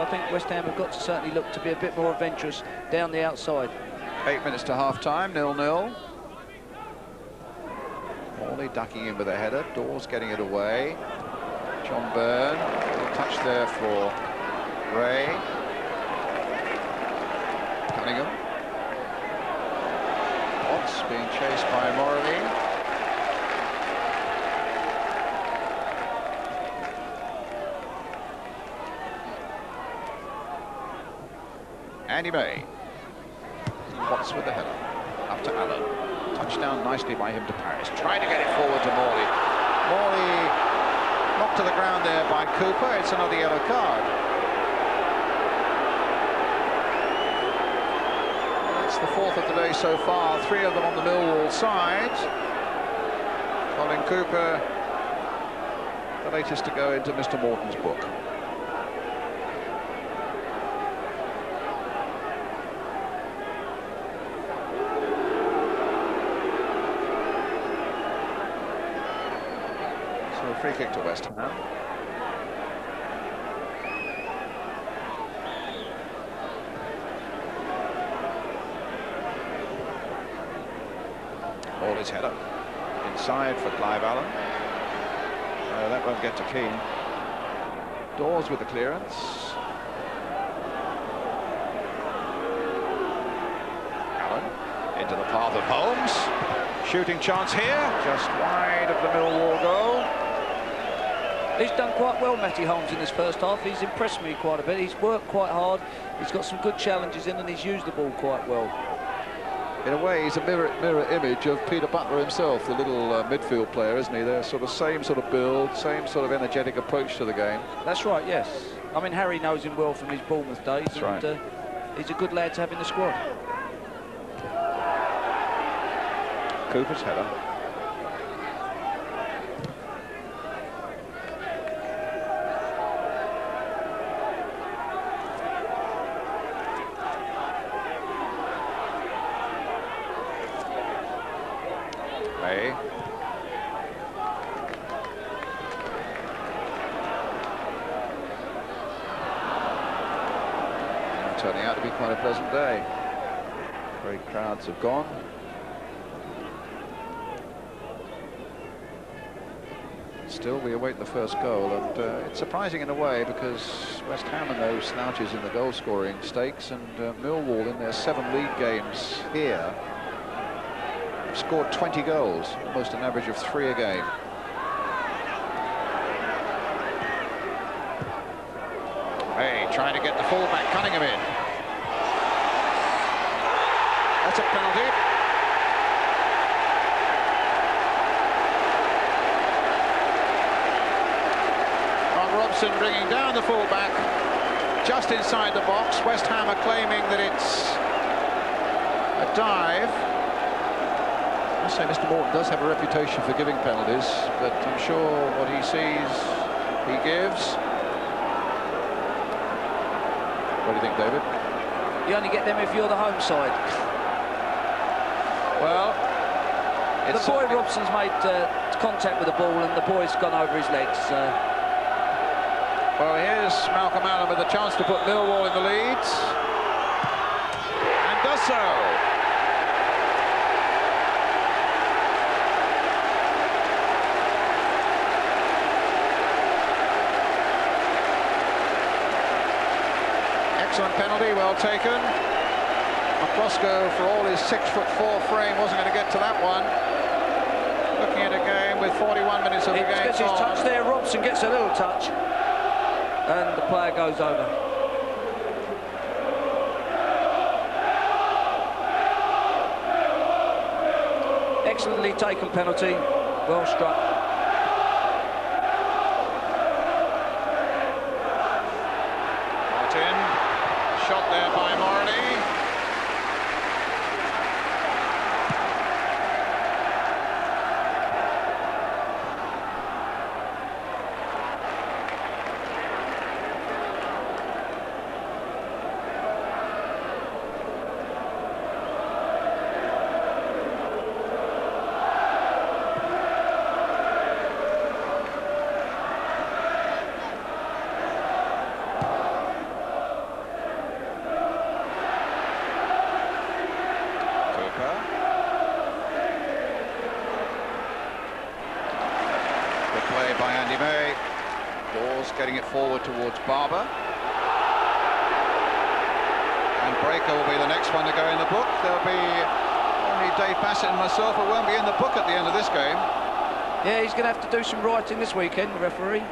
I think West Ham have got to certainly look to be a bit more adventurous down the outside. 8 minutes to half-time, 0-0. Morley ducking in with a header. Dawes getting it away. John Byrne, a little touch there for Ray. Cunningham. Potts being chased by Morley. Andy May. Potts with the header. Up to Allen. Touchdown nicely by him to Paris. Trying to get it forward to Morley. Morley knocked to the ground there by Cooper. It's another yellow card. That's the fourth of the day so far. 3 of them on the Millwall side. Colin Cooper, the latest to go into Mr. Morton's book. Free kick to West Ham. All his header. Inside for Clive Allen. That won't get to Keane. Dawes with the clearance. Allen into the path of Holmes. Shooting chance here. Just wide of the Millwall goal. He's done quite well, Matty Holmes, in this first half. He's impressed me quite a bit. He's worked quite hard. He's got some good challenges in, and he's used the ball quite well. In a way, he's a mirror image of Peter Butler himself, the little midfield player, isn't he? They're sort of same sort of build, same sort of energetic approach to the game. That's right, yes. I mean, Harry knows him well from his Bournemouth days. That's right. And, he's a good lad to have in the squad. Cooper's header. Turning out to be quite a pleasant day. Great crowds have gone. Still, we await the first goal, and it's surprising in a way because West Ham are no slouches in the goal-scoring stakes, and Millwall, in their 7 league games here, have scored 20 goals, almost an average of 3 a game. Hey, trying to get the fullback Cunningham in. That's a penalty. Ron Robson bringing down the fullback just inside the box. West Ham are claiming that it's a dive. I must say Mr. Morton does have a reputation for giving penalties, but I'm sure what he sees, he gives. What do you think, David? You only get them if you're the home side. Well, the boy Robson's made contact with the ball, and the boy's gone over his legs. Well, here's Malcolm Allen with a chance to put Millwall in the lead, and does so. Excellent penalty, well taken. McCloskey, for all his 6'4" frame, wasn't going to get to that one. Looking at a game with 41 minutes of the game gets his touch there. Robson gets a little touch, and the player goes over. Excellently taken penalty, well struck. Shot there by Morley. by Andy May. Dawes getting it forward towards Barber. And Breaker will be the next one to go in the book. There'll be only Dave Bassett and myself who won't be in the book at the end of this game. Yeah, he's going to have to do some writing this weekend, the referee.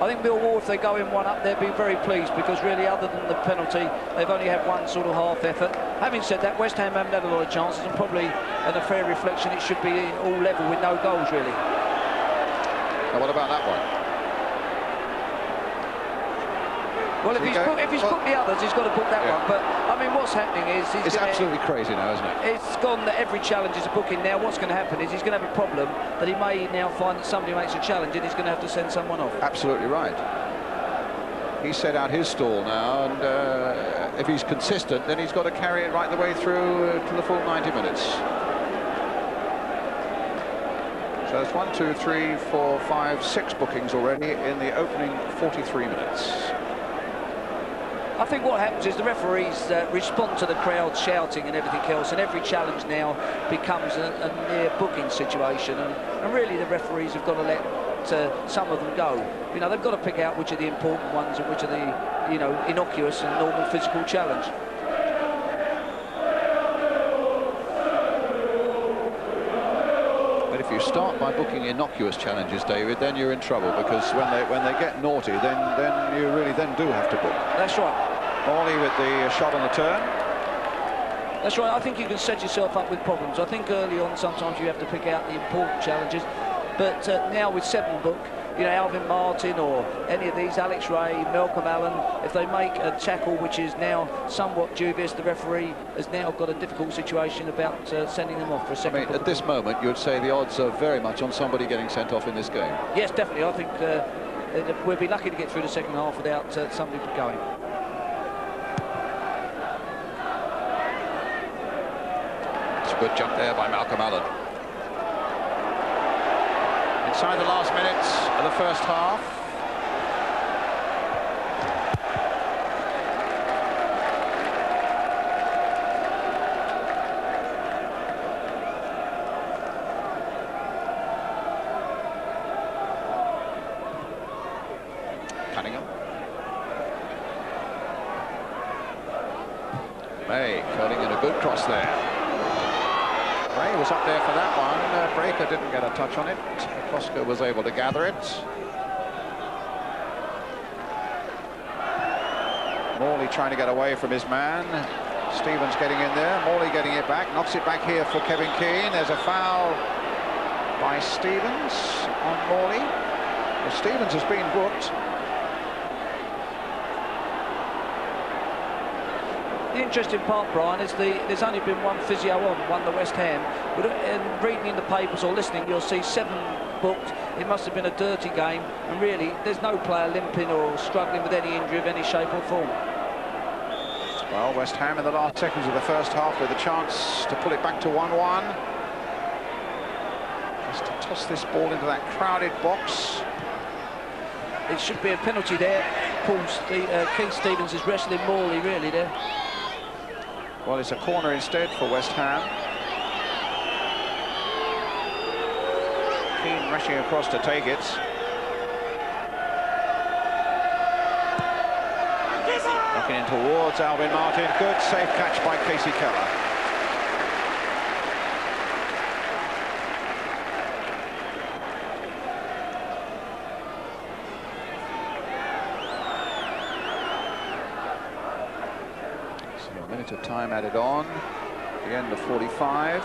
I think Millwall, if they go in one up, they'll be very pleased, because really, other than the penalty, they've only had one sort of half effort. Having said that, West Ham haven't had a lot of chances, and probably, in a fair reflection, it should be all level with no goals, really. Now, what about that one? Well, if he's booked the others, he's got to book that one. But, I mean, what's happening is... It's absolutely crazy now, isn't it? It's gone that every challenge is a booking now. What's going to happen is he's going to have a problem that he may now find that somebody makes a challenge and he's going to have to send someone off. Absolutely right. He's set out his stall now, and if he's consistent, then he's got to carry it right the way through to the full 90 minutes. So it's 1, 2, 3, 4, 5, 6 bookings already in the opening 43 minutes. I think what happens is the referees respond to the crowd shouting and everything else, and every challenge now becomes a near booking situation, and really the referees have got to let some of them go. You know, they've got to pick out which are the important ones and which are the, you know, innocuous and normal physical challenge. But if you start by booking innocuous challenges, David, then you're in trouble, because when they get naughty, then you really do have to book. That's right. Morley with the shot on the turn. That's right. I think you can set yourself up with problems. I think early on sometimes you have to pick out the important challenges, but now with 7 book, you know, Alvin Martin or any of these, Alex Ray, Malcolm Allen, if they make a tackle which is now somewhat dubious, the referee has now got a difficult situation about sending them off for a second. I mean, at this moment, you'd say the odds are very much on somebody getting sent off in this game. Yes, definitely. I think we'll be lucky to get through the second half without somebody going. Good jump there by Malcolm Allen. Inside the last minutes of the first half. Cunningham. May curling in a good cross there. Ray was up there for that one. Breaker didn't get a touch on it. Koska was able to gather it. Morley trying to get away from his man. Stevens getting in there. Morley getting it back. Knocks it back here for Kevin Keane. There's a foul by Stevens on Morley. Well, Stevens has been booked. The interesting part, Brian, is there's only been one physio on, the West Ham. But reading in the papers or listening, you'll see 7 booked. It must have been a dirty game, and really, there's no player limping or struggling with any injury of any shape or form. Well, West Ham in the last seconds of the first half with a chance to pull it back to 1-1. Just to toss this ball into that crowded box. It should be a penalty there. Keith Stevens is wrestling Morley, really, there. Well, it's a corner instead for West Ham. Keane rushing across to take it. Knocking in towards Alvin Martin. Good safe catch by Casey Keller. A minute of time added on at the end of 45.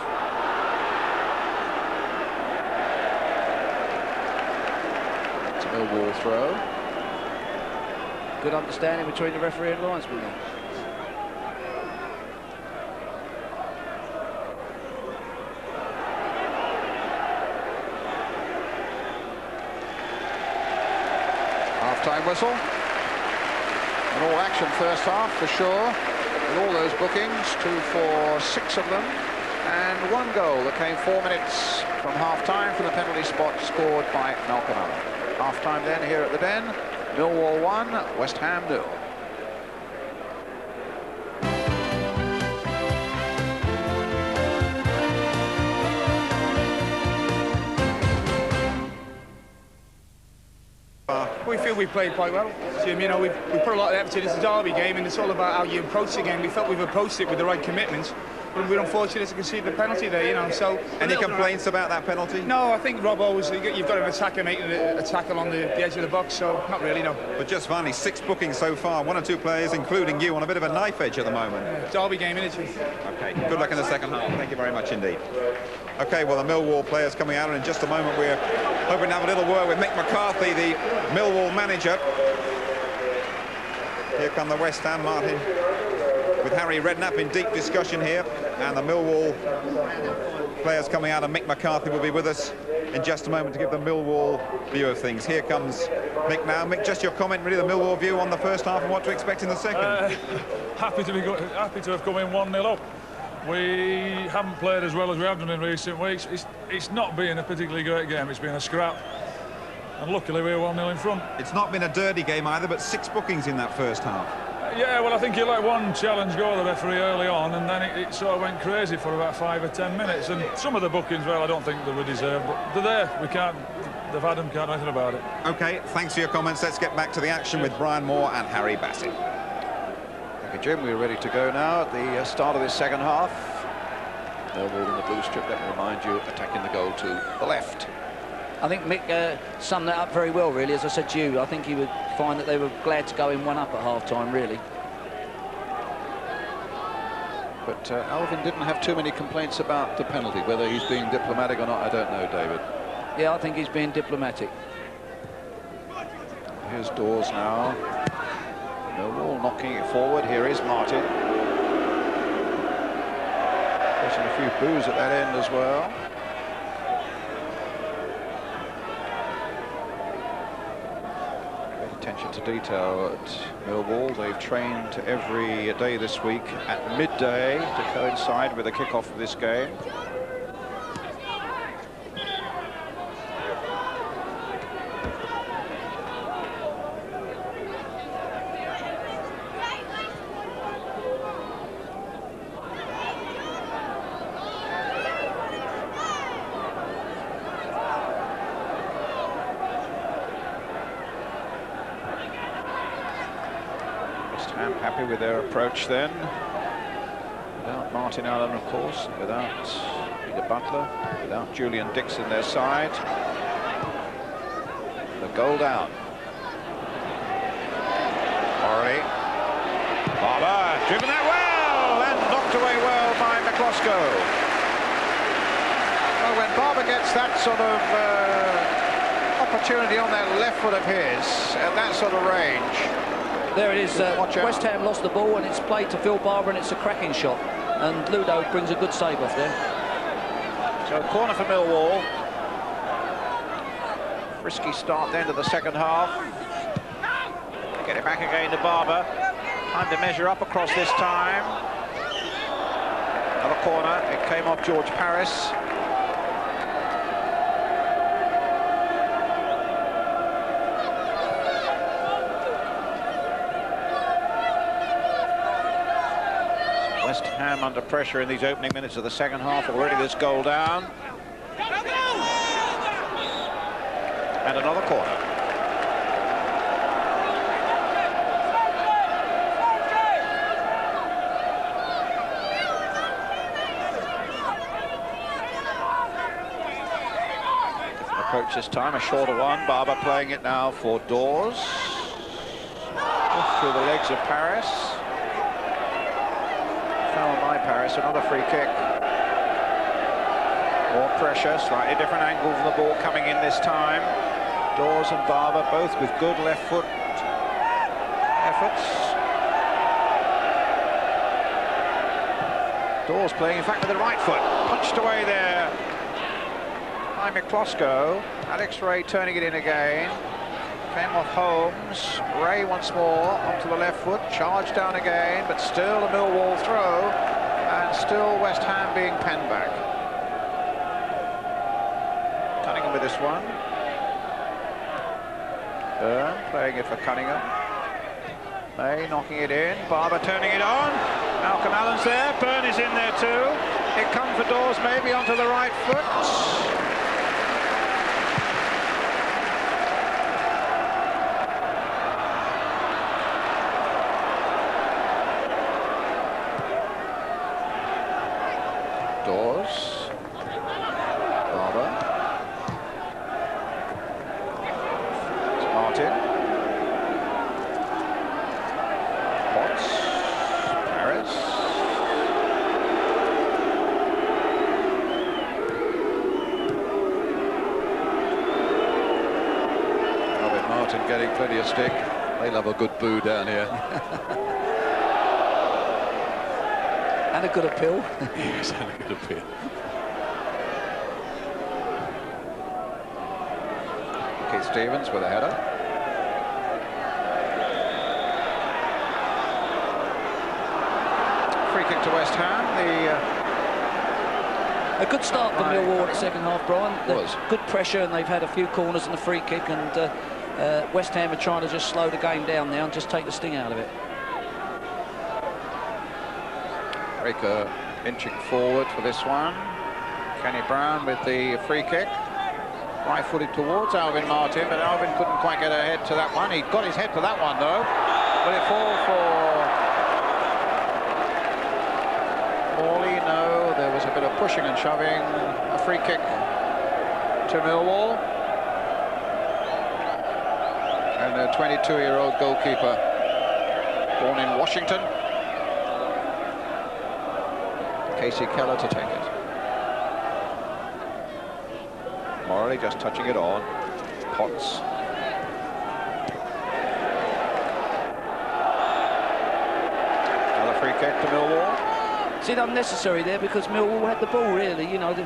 It's a Millwall throw. Good understanding between the referee and linesman. Half-time whistle. An all-action first half for sure. With all those bookings, 2, 4, 6 of them, and 1 goal that came 4 minutes from half-time from the penalty spot scored by Malcolm Allen. Half-time then here at the Den, Millwall 1, West Ham 0. we feel we played quite well, Jim. You know, we put a lot of effort in. It's a derby game, and it's all about how you approach the game. We felt we've approached it with the right commitments, but we're unfortunate to concede the penalty there, you know. So any complaints about that penalty? No, I think Rob always, you've got an attacker making a tackle on the edge of the box, so not really, no. But just finally, 6 bookings so far, 1 or 2 players, including you, on a bit of a knife edge at the moment. Derby game, isn't it? Okay, good luck in the second half. Thank you very much indeed. Okay, well, the Millwall players coming out, and in just a moment we're hoping to have a little word with Mick McCarthy, the Millwall manager. Here come the West Ham, Martin, with Harry Redknapp in deep discussion here, and the Millwall players coming out, and Mick McCarthy will be with us in just a moment to give the Millwall view of things. Here comes Mick now. Mick, just your comment, really, the Millwall view on the first half and what to expect in the second. Happy to have come in 1-0 up. We haven't played as well as we have done in recent weeks. It's not been a particularly great game. It's been a scrap, and luckily we're 1-0 in front. It's not been a dirty game either, but 6 bookings in that first half. Yeah, well, I think you let one challenge go the referee early on, and then it sort of went crazy for about 5 or 10 minutes. And some of the bookings, well, I don't think they were deserved, but they're there. We can't. They've had them. Can't do anything about it. Okay, thanks for your comments. Let's get back to the action with Brian Moore and Harry Bassett. Thank you, Jim. We're ready to go now at the start of this second half. Millwall in the blue strip. Let me remind you, attacking the goal to the left. I think Mick summed that up very well, really. As I said to you, I think he would find that they were glad to go in 1 up at half-time, really. But Alvin didn't have too many complaints about the penalty. Whether he's being diplomatic or not, I don't know, David. Yeah, I think he's being diplomatic. Here's Dawes now. Millwall knocking it forward. Here is Martin. Getting a few boos at that end as well. Attention to detail at Millwall. They've trained every day this week at midday to coincide with the kick-off of this game. Happy with their approach then, without Martin Allen, of course, without Peter Butler, without Julian Dixon their side. The goal down. Morley. Barber driven that well and knocked away well by McCloskey. Well, when Barber gets that sort of opportunity on that left foot of his at that sort of range. There it is. West Ham lost the ball, and it's played to Phil Barber, and it's a cracking shot. And Ludo brings a good save off there. So corner for Millwall. Risky start then to the second half. Get it back again to Barber. Time to measure up across this time. Another corner. It came off George Paris. West Ham under pressure in these opening minutes of the second half. Already this goal down. And another corner. Different approach this time, a shorter one. Barber playing it now for Dawes. Off through the legs of Paris. Foul by Paris, another free kick. More pressure, slightly different angle of the ball coming in this time. Dawes and Barber both with good left foot efforts. Dawes playing, in fact, with the right foot. Punched away there by McCloskey. Alex Ray turning it in again. Came off Holmes. Ray once more onto the left foot. Charged down again, but still a Millwall throw. And still West Ham being penned back. Cunningham with this one. Byrne playing it for Cunningham. May knocking it in. Barber turning it on. Malcolm Allen's there. Byrne is in there too. It comes for Dawes maybe onto the right foot. Dawes. Barber. It's Martin. Potts. Paris. Alvin Martin getting plenty of stick. They love a good boo down here. And a good appeal. Yes, and a good appeal. Keith Stevens with a header. Free kick to West Ham. A good start for Millwall in the second half, Brian. Was. Good pressure, and they've had a few corners and a free kick, and West Ham are trying to just slow the game down now and just take the sting out of it. Breaker inching forward for this one. Kenny Brown with the free kick. Right-footed towards Alvin Martin, but Alvin couldn't quite get ahead to that one. He got his head to that one, though. Will it fall for Morley? No, there was a bit of pushing and shoving. A free kick to Millwall. And a 22-year-old goalkeeper, born in Washington, Casey Keller, to take it. Morley just touching it on. Potts. Another free kick to Millwall. It's unnecessary there because Millwall had the ball, really. You know, the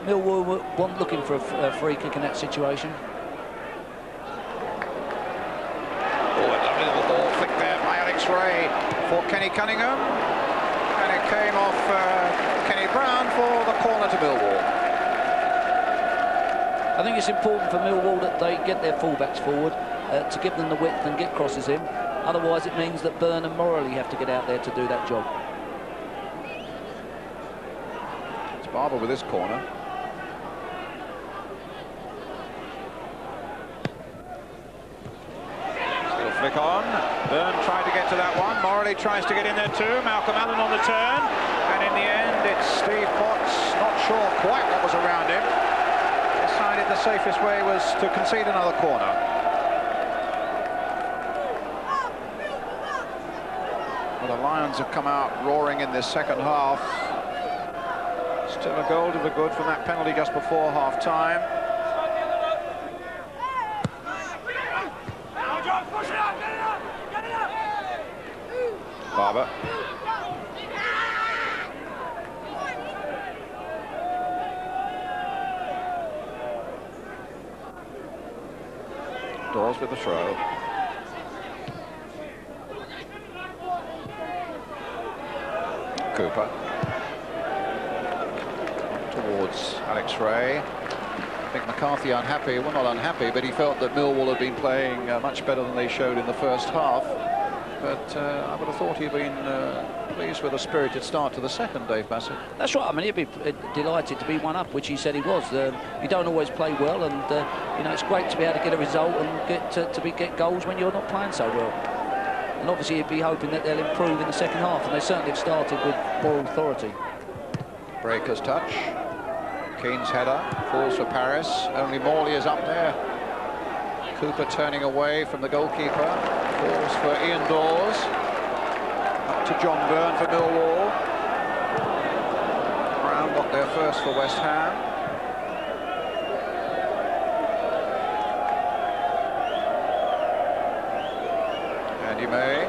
Millwall weren't looking for a free kick in that situation. Oh, a lovely little ball flicked there by Alex Ray for Kenny Cunningham. And it came off Kenny Brown for the corner to Millwall. I think it's important for Millwall that they get their fullbacks forward to give them the width and get crosses in. Otherwise, it means that Byrne and Morley have to get out there to do that job. It's Barber with this corner. Still flick on. Byrne tried to get to that one. Morley tries to get in there too. Malcolm Allen on the turn. And in the end, it's Steve Potts. Not sure quite what was around him. Decided the safest way was to concede another corner. Well, the Lions have come out roaring in this second half. Still a goal to the good from that penalty just before half-time. Barber. Dawes with the throw. Cooper. Towards Alex Ray. I think McCarthy unhappy. Well, not unhappy, but he felt that Millwall had been playing much better than they showed in the first half. But I would have thought he'd been pleased with a spirited start to the second, Dave Bassett. That's right. I mean, he'd be delighted to be one up, which he said he was. You don't always play well, and you know, it's great to be able to get a result and get goals when you're not playing so well. And obviously, he'd be hoping that they'll improve in the second half, and they certainly have started with more authority. Breaker's touch. Keane's header falls for Paris. Only Morley is up there. Cooper turning away from the goalkeeper. Falls for Ian Dawes. Up to John Byrne for Millwall. Brown got there first for West Ham. Andy May.